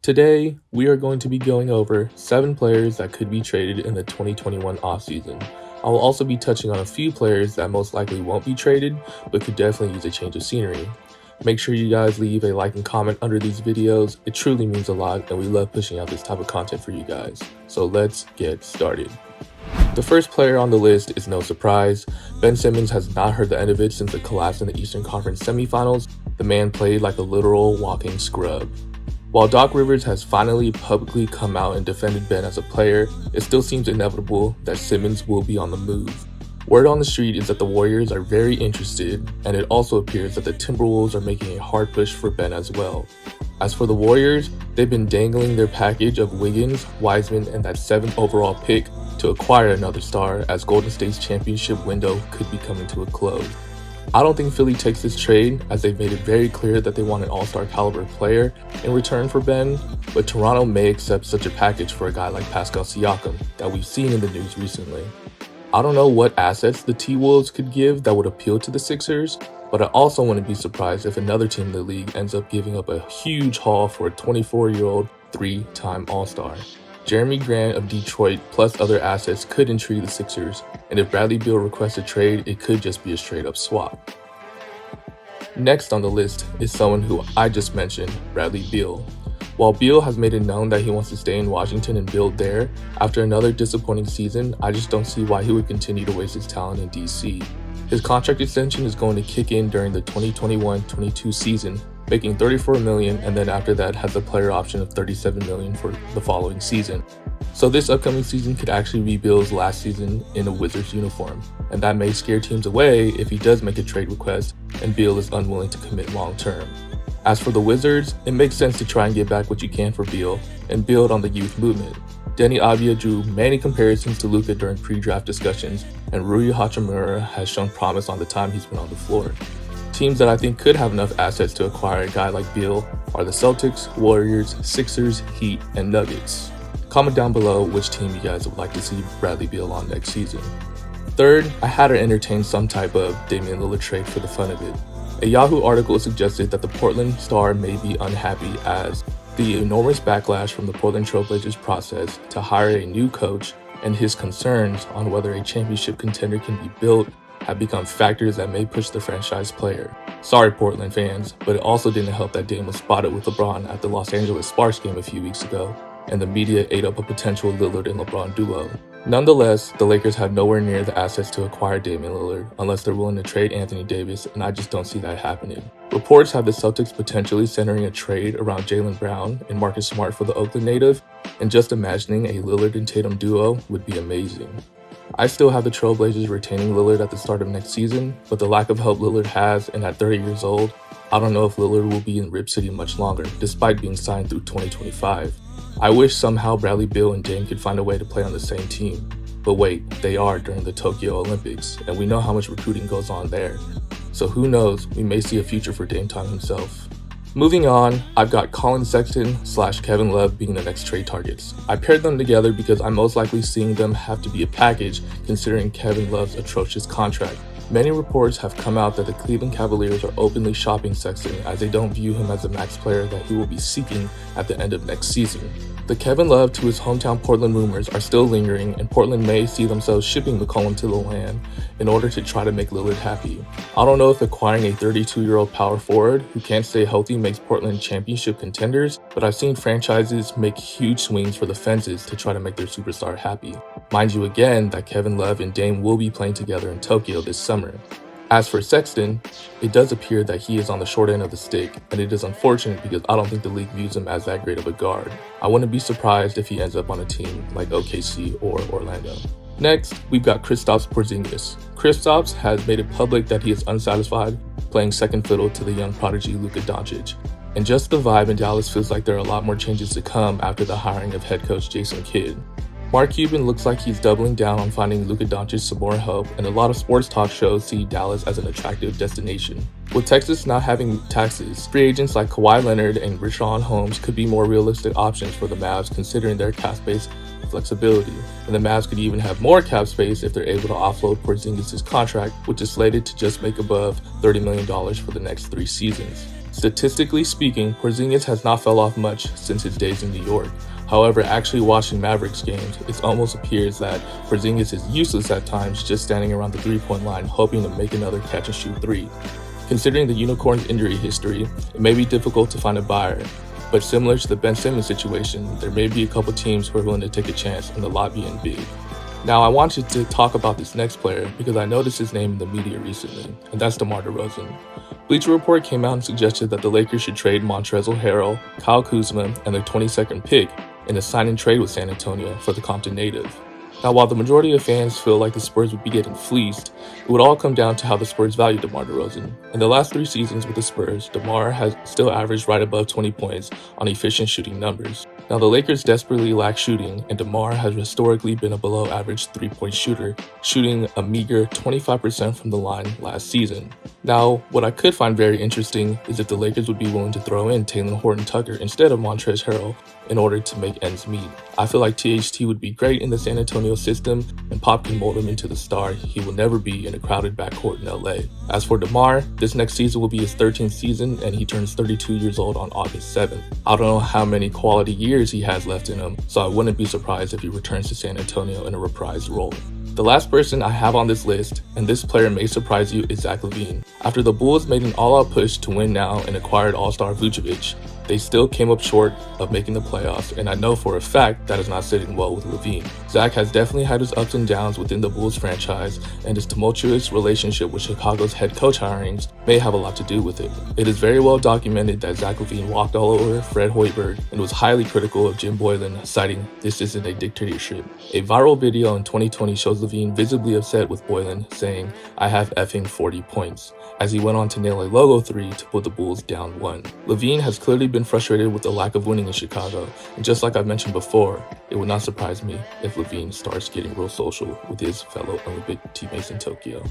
Today, we are going to be going over 7 players that could be traded in the 2021 offseason. I will also be touching on a few players that most likely won't be traded, but could definitely use a change of scenery. Make sure you guys leave a like and comment under these videos. It truly means a lot, and we love pushing out this type of content for you guys. So let's get started. The first player on the list is no surprise. Ben Simmons has not heard the end of it since the collapse in the Eastern Conference semifinals. The man played like a literal walking scrub. While Doc Rivers has finally publicly come out and defended Ben as a player, it still seems inevitable that Simmons will be on the move. Word on the street is that the Warriors are very interested, and it also appears that the Timberwolves are making a hard push for Ben as well. As for the Warriors, they've been dangling their package of Wiggins, Wiseman, and that 7th overall pick to acquire another star, as Golden State's championship window could be coming to a close. I don't think Philly takes this trade, as they've made it very clear that they want an all-star caliber player in return for Ben, but Toronto may accept such a package for a guy like Pascal Siakam that we've seen in the news recently. I don't know what assets the T-Wolves could give that would appeal to the Sixers, but I also wouldn't be surprised if another team in the league ends up giving up a huge haul for a 24-year-old 3-time All-Star. Jeremy Grant of Detroit plus other assets could intrigue the Sixers, and if Bradley Beal requests a trade, it could just be a straight-up swap. Next on the list is someone who I just mentioned, Bradley Beal. While Beal has made it known that he wants to stay in Washington and build there, after another disappointing season, I just don't see why he would continue to waste his talent in DC. His contract extension is going to kick in during the 2021-22 season, making $34 million, and then after that has a player option of $37 million for the following season. So this upcoming season could actually be Beal's last season in a Wizards uniform, and that may scare teams away if he does make a trade request and Beal is unwilling to commit long term. As for the Wizards, it makes sense to try and get back what you can for Beal and build on the youth movement. Denny Avdia drew many comparisons to Luka during pre-draft discussions, and Rui Hachimura has shown promise on the time he's been on the floor. Teams that I think could have enough assets to acquire a guy like Beal are the Celtics, Warriors, Sixers, Heat, and Nuggets. Comment down below which team you guys would like to see Bradley Beal on next season. Third, I had to entertain some type of Damian Lillard trade for the fun of it. A Yahoo article suggested that the Portland Star may be unhappy as the enormous backlash from the Portland Trail Blazers process to hire a new coach and his concerns on whether a championship contender can be built have become factors that may push the franchise player. Sorry Portland fans, but it also didn't help that Dame was spotted with LeBron at the Los Angeles Sparks game a few weeks ago, and the media ate up a potential Lillard and LeBron duo. Nonetheless, the Lakers have nowhere near the assets to acquire Damian Lillard unless they're willing to trade Anthony Davis, and I just don't see that happening. Reports have the Celtics potentially centering a trade around Jaylen Brown and Marcus Smart for the Oakland native, and just imagining a Lillard and Tatum duo would be amazing. I still have the Trailblazers retaining Lillard at the start of next season, but the lack of help Lillard has, and at 30 years old, I don't know if Lillard will be in Rip City much longer, despite being signed through 2025. I wish somehow Bradley Beal and Dame could find a way to play on the same team. But wait, they are during the Tokyo Olympics, and we know how much recruiting goes on there. So who knows, we may see a future for Dame Time himself. Moving on, I've got Collin Sexton / Kevin Love being the next trade targets. I paired them together because I'm most likely seeing them have to be a package considering Kevin Love's atrocious contract. Many reports have come out that the Cleveland Cavaliers are openly shopping Sexton as they don't view him as the max player that he will be seeking at the end of next season. The Kevin Love to his hometown Portland rumors are still lingering, and Portland may see themselves shipping McCollum to the land in order to try to make Lillard happy. I don't know if acquiring a 32-year-old power forward who can't stay healthy makes Portland championship contenders, but I've seen franchises make huge swings for the fences to try to make their superstar happy. Mind you again that Kevin Love and Dame will be playing together in Tokyo this summer. As for Sexton, it does appear that he is on the short end of the stick, and it is unfortunate because I don't think the league views him as that great of a guard. I wouldn't be surprised if he ends up on a team like OKC or Orlando. Next, we've got Kristaps Porzingis. Kristaps has made it public that he is unsatisfied playing second fiddle to the young prodigy Luka Doncic. And just the vibe in Dallas feels like there are a lot more changes to come after the hiring of head coach Jason Kidd. Mark Cuban looks like he's doubling down on finding Luka Doncic some more help, and a lot of sports talk shows see Dallas as an attractive destination. With Texas not having taxes, free agents like Kawhi Leonard and Richaun Holmes could be more realistic options for the Mavs considering their cap space flexibility, and the Mavs could even have more cap space if they're able to offload Porzingis' contract, which is slated to just make above $30 million for the next 3 seasons. Statistically speaking, Porzingis has not fell off much since his days in New York. However, actually watching Mavericks games, it almost appears that Porzingis is useless at times, just standing around the three-point line hoping to make another catch-and-shoot three. Considering the Unicorn's injury history, it may be difficult to find a buyer, but similar to the Ben Simmons situation, there may be a couple teams who are willing to take a chance on the lot being big. Now, I wanted to talk about this next player because I noticed his name in the media recently, and that's DeMar DeRozan. Bleacher Report came out and suggested that the Lakers should trade Montrezl Harrell, Kyle Kuzma, and their 22nd pick in a sign and trade with San Antonio for the Compton native. Now, while the majority of fans feel like the Spurs would be getting fleeced, it would all come down to how the Spurs value DeMar DeRozan. In the last 3 seasons with the Spurs, DeMar has still averaged right above 20 points on efficient shooting numbers. Now, the Lakers desperately lack shooting, and DeMar has historically been a below-average three-point shooter, shooting a meager 25% from the line last season. Now, what I could find very interesting is if the Lakers would be willing to throw in Taylor Horton-Tucker instead of Montrezl Harrell in order to make ends meet. I feel like THT would be great in the San Antonio system, and Pop can mold him into the star he will never be in a crowded backcourt in LA. As for DeMar, this next season will be his 13th season, and he turns 32 years old on August 7th. I don't know how many quality years he has left in him, so I wouldn't be surprised if he returns to San Antonio in a reprised role. The last person I have on this list, and this player may surprise you, is Zach LaVine. After the Bulls made an all-out push to win now and acquired All-Star Vucevic, they still came up short of making the playoffs, and I know for a fact that is not sitting well with LaVine. Zach has definitely had his ups and downs within the Bulls franchise, and his tumultuous relationship with Chicago's head coach hirings may have a lot to do with it. It is very well documented that Zach LaVine walked all over Fred Hoiberg and was highly critical of Jim Boylen, citing "this isn't a dictatorship." A viral video in 2020 shows LaVine visibly upset with Boylen, saying, "I have effing 40 points," as he went on to nail a logo 3 to put the Bulls down 1. LaVine has clearly been frustrated with the lack of winning in Chicago, and just like I mentioned before, it would not surprise me if LaVine starts getting real social with his fellow Olympic teammates in Tokyo.